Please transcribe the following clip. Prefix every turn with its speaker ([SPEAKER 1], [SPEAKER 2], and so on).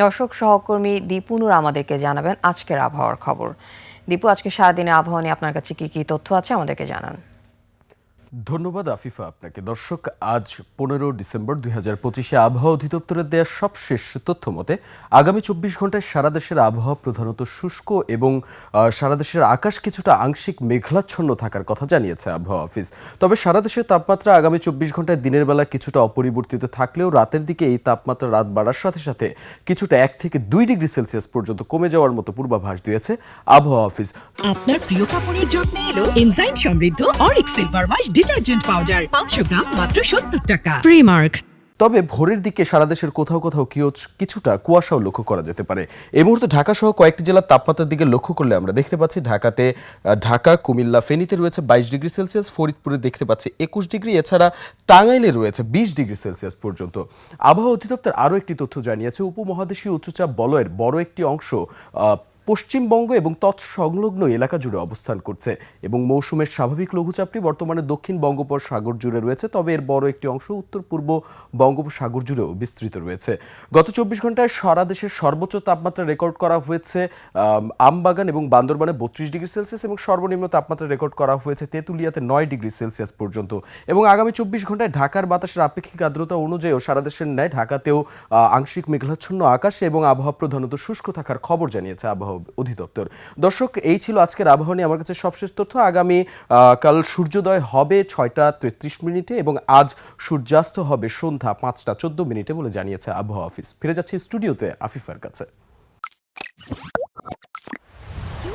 [SPEAKER 1] দর্শক সহকর্মী দীপু নূর আমাদেরকে জানাবেন আজকের আবহাওয়ার খবর। দীপু, আজকে সারাদিনের আবহাওয়া নিয়ে আপনার কাছে কি কি তথ্য আছে আমাদেরকে জানান।
[SPEAKER 2] ধন্যবাদ আফিফা আপনাকে। দর্শক, আজ 15 ডিসেম্বর 2025-এ আবহাওয়া অধিদপ্তরের দেওয়া সবশেষ তথ্য মতে আগামী 24 ঘন্টায় সারা দেশের আবহাওয়া প্রধানত শুষ্ক এবং সারা দেশের আকাশ কিছুটা আংশিক মেঘলাচ্ছন্ন থাকার কথা জানিয়েছে আবহাওয়া অফিস। তবে সারা দেশের তাপমাত্রা আগামী 24 ঘন্টায় দিনের বেলা কিছুটা অপরিবর্তিত থাকলেও রাতের দিকে এই তাপমাত্রা রাত বাড়ার সাথে সাথে কিছুটা 1 থেকে 2 ডিগ্রি সেলসিয়াস পর্যন্ত কমে যাওয়ার মতো পূর্বাভাস দিয়েছে আবহাওয়া অফিস।
[SPEAKER 3] আপনার প্রিয় কাপড়ের যত্নে এলো এনজাইম সমৃদ্ধ Arik silver wash detergent powder 500 গ্রাম মাত্র 70 টাকা। প্রিমার্ক।
[SPEAKER 2] তবে ভোরের দিকে সারা দেশের কোথাও কোথাও কিছুটা কুয়াশাও লক্ষ্য করা যেতে পারে। এই মুহূর্তে ঢাকা সহ কয়েকটি জেলার তাপমাত্রার দিকে লক্ষ্য করলে আমরা দেখতে পাচ্ছি ঢাকা, কুমিল্লা, ফেনীতে রয়েছে 22 ডিগ্রি সেলসিয়াস, ফরিদপুরে দেখতে পাচ্ছি 21 ডিগ্রি, এছাড়া টাঙ্গাইলে রয়েছে 20 ডিগ্রি সেলসিয়াস পর্যন্ত। আবহাওয়া অধিদপ্তর আরও একটি তথ্য জানিয়েছে, উপমহাদেশীয় উচ্চচাপ বলয়ের বড় একটি অংশ পশ্চিমবঙ্গ এবং তৎসংলগ্ন এলাকা জুড়ে অবস্থান করছে এবং মৌসুমের স্বাভাবিক লঘুচাপটি বর্তমানে দক্ষিণ বঙ্গোপসাগর জুড়ে রয়েছে, তবে এর বড় একটি অংশ উত্তর পূর্ব বঙ্গোপসাগর জুড়েও বিস্তৃত রয়েছে। গত 24 ঘন্টায় সারা দেশের সর্বোচ্চ তাপমাত্রা রেকর্ড করা হয়েছে আমবাগান এবং বান্দরবানে 32 ডিগ্রি সেলসিয়াস এবং সর্বনিম্ন তাপমাত্রা রেকর্ড করা হয়েছে তেঁতুলিয়াতে 9 ডিগ্রি সেলসিয়াস পর্যন্ত। এবং আগামী 24 ঘন্টায় ঢাকার বাতাসের আপেক্ষিক আর্দ্রতা অনুযায়ীও সারা দেশের ন্যায় ঢাকাতেও আংশিক মেঘাচ্ছন্ন আকাশ এবং আবহাওয়া প্রধানত শুষ্ক থাকার খবর জানিয়েছে আবহাওয়া অধিদপ্তর। দর্শক, এই ছিল আজকের আবহাওয়া নিয়ে আমার কাছে সবশেষ তথ্য। আগামী কাল সূর্যোদয় হবে 6টা 33 মিনিটে এবং আজ সূর্যাস্ত হবে সন্ধ্যা 5টা 14 মিনিটে বলে জানিয়েছে আবহাওয়া অফিস। ফিরে যাচ্ছি স্টুডিওতে আফিফার কাছে।